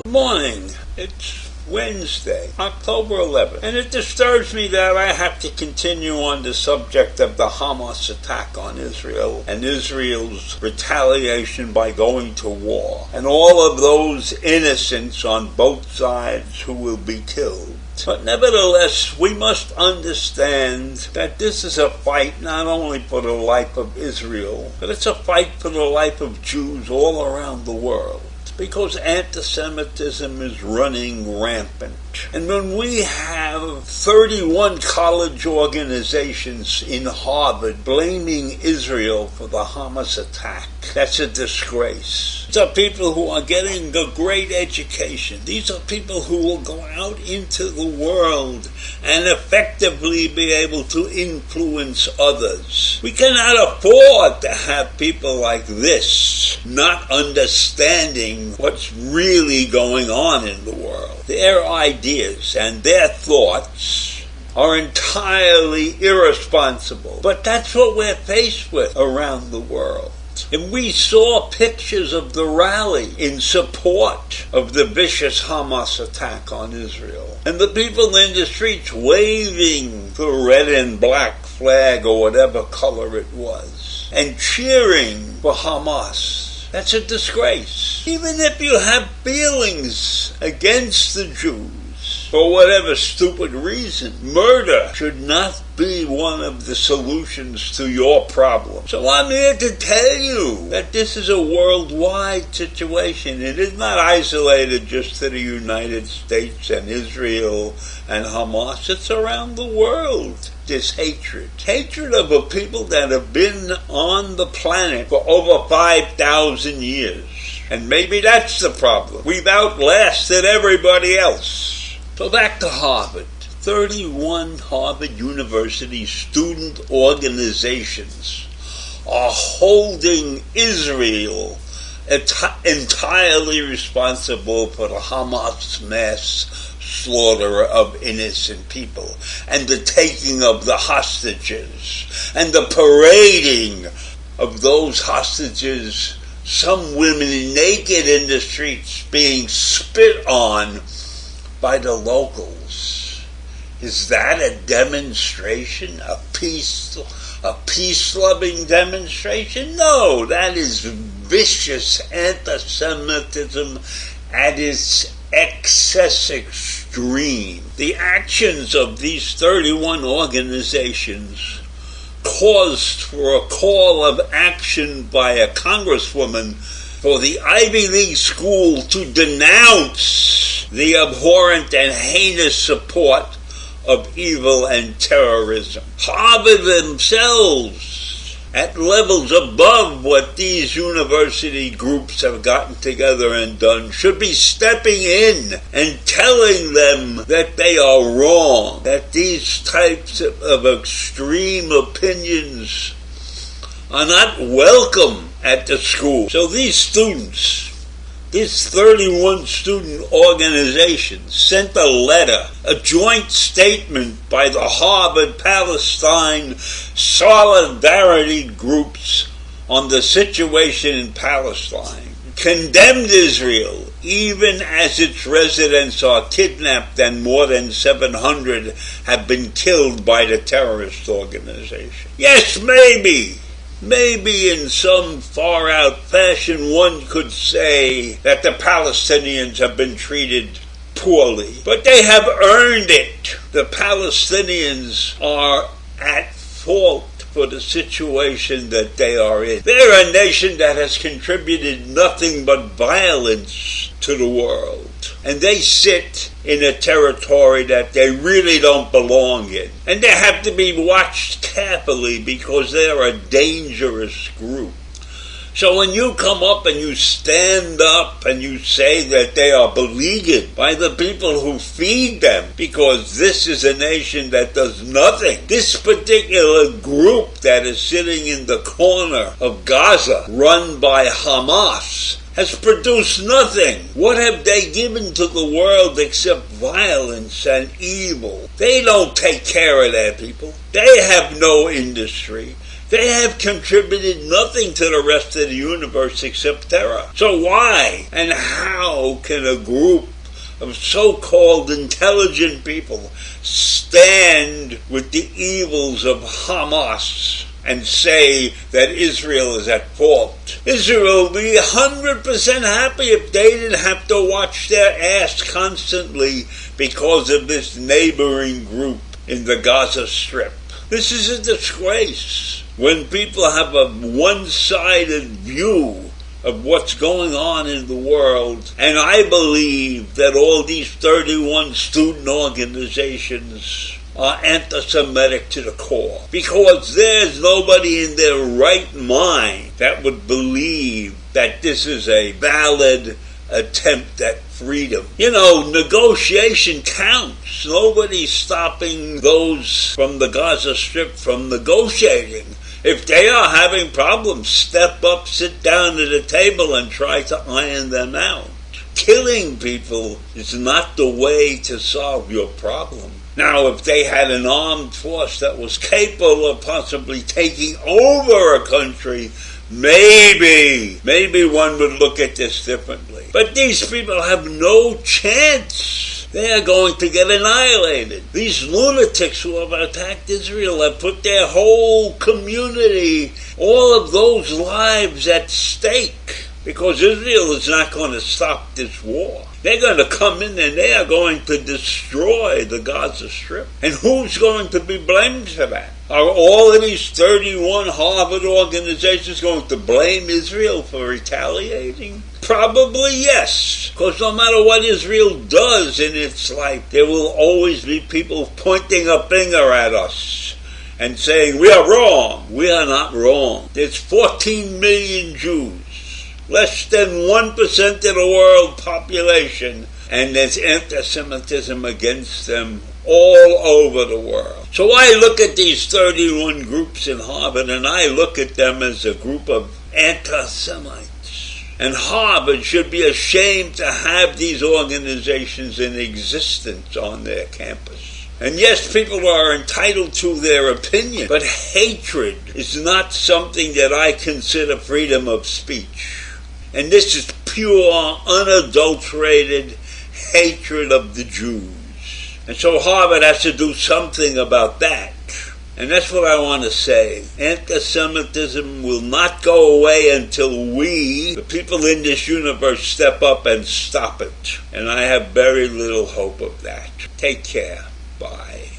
Morning. It's Wednesday, October 11th, and it disturbs me that I have to continue on the subject of the Hamas attack on Israel and Israel's retaliation by going to war, and all of those innocents on both sides who will be killed. But nevertheless, we must understand that this is a fight not only for the life of Israel, but it's a fight for the life of Jews all around the world. Because antisemitism is running rampant. And when we have 31 college organizations in Harvard blaming Israel for the Hamas attack, that's a disgrace. These are people who are getting a great education. These are people who will go out into the world and effectively be able to influence others. We cannot afford to have people like this not understanding what's really going on in the world. Their ideas and their thoughts are entirely irresponsible. But that's what we're faced with around the world. And we saw pictures of the rally in support of the vicious Hamas attack on Israel. And the people in the streets waving the red and black flag or whatever color it was, and cheering for Hamas. That's a disgrace. Even if you have feelings against the Jews, for whatever stupid reason, murder should not be one of the solutions to your problem. So I'm here to tell you that this is a worldwide situation. It is not isolated just to the United States and Israel and Hamas. It's around the world. This hatred of a people that have been on the planet for over 5,000 years. And maybe that's the problem. We've outlasted everybody else. So back to Harvard. 31 Harvard University student organizations are holding Israel entirely responsible for the Hamas mass slaughter of innocent people, and the taking of the hostages, and the parading of those hostages, some women naked in the streets being spit on by the locals. Is that a demonstration, a peace-loving demonstration? No, that is vicious antisemitism at its excess extreme. The actions of these 31 organizations caused for a call of action by a congresswoman for the Ivy League school to denounce the abhorrent and heinous support of evil and terrorism. Harvard themselves, at levels above what these university groups have gotten together and done, should be stepping in and telling them that they are wrong, that these types of extreme opinions are not welcome at the school. So these students, these 31 student organizations, sent a letter, a joint statement by the Harvard-Palestine solidarity groups on the situation in Palestine, condemned Israel even as its residents are kidnapped and more than 700 have been killed by the terrorist organization. Yes, Maybe in some far-out fashion one could say that the Palestinians have been treated poorly, but they have earned it. The Palestinians are at fault for the situation that they are in. They're a nation that has contributed nothing but violence to the world. And they sit in a territory that they really don't belong in. And they have to be watched carefully because they are a dangerous group. So when you come up and you stand up and you say that they are beleaguered by the people who feed them, because this is a nation that does nothing. This particular group that is sitting in the corner of Gaza, run by Hamas, has produced nothing. What have they given to the world except violence and evil? They don't take care of their people. They have no industry. They have contributed nothing to the rest of the universe except terror. So why and how can a group of so-called intelligent people stand with the evils of Hamas and say that Israel is at fault? Israel would be 100% happy if they didn't have to watch their ass constantly because of this neighboring group in the Gaza Strip. This is a disgrace. When people have a one-sided view of what's going on in the world, and I believe that all these 31 student organizations are anti-Semitic to the core, because there's nobody in their right mind that would believe that this is a valid attempt at freedom. You know, negotiation counts. Nobody's stopping those from the Gaza Strip from negotiating. If they are having problems, step up, sit down at a table and try to iron them out. Killing people is not the way to solve your problem. Now, if they had an armed force that was capable of possibly taking over a country, maybe one would look at this differently. But these people have no chance. They are going to get annihilated. These lunatics who have attacked Israel have put their whole community, all of those lives at stake, because Israel is not going to stop this war. They're going to come in and they are going to destroy the Gaza Strip. And who's going to be blamed for that? Are all of these 31 Harvard organizations going to blame Israel for retaliating? Probably yes. Because no matter what Israel does in its life, there will always be people pointing a finger at us and saying, we are wrong. We are not wrong. There's 14 million Jews, less than 1% of the world population, and there's anti-Semitism against them all over the world. So I look at these 31 groups in Harvard, and I look at them as a group of anti-Semites. And Harvard should be ashamed to have these organizations in existence on their campus. And yes, people are entitled to their opinion, but hatred is not something that I consider freedom of speech. And this is pure, unadulterated hatred of the Jews. And so Harvard has to do something about that. And that's what I want to say. Anti-Semitism will not go away until we, the people in this universe, step up and stop it. And I have very little hope of that. Take care. Bye.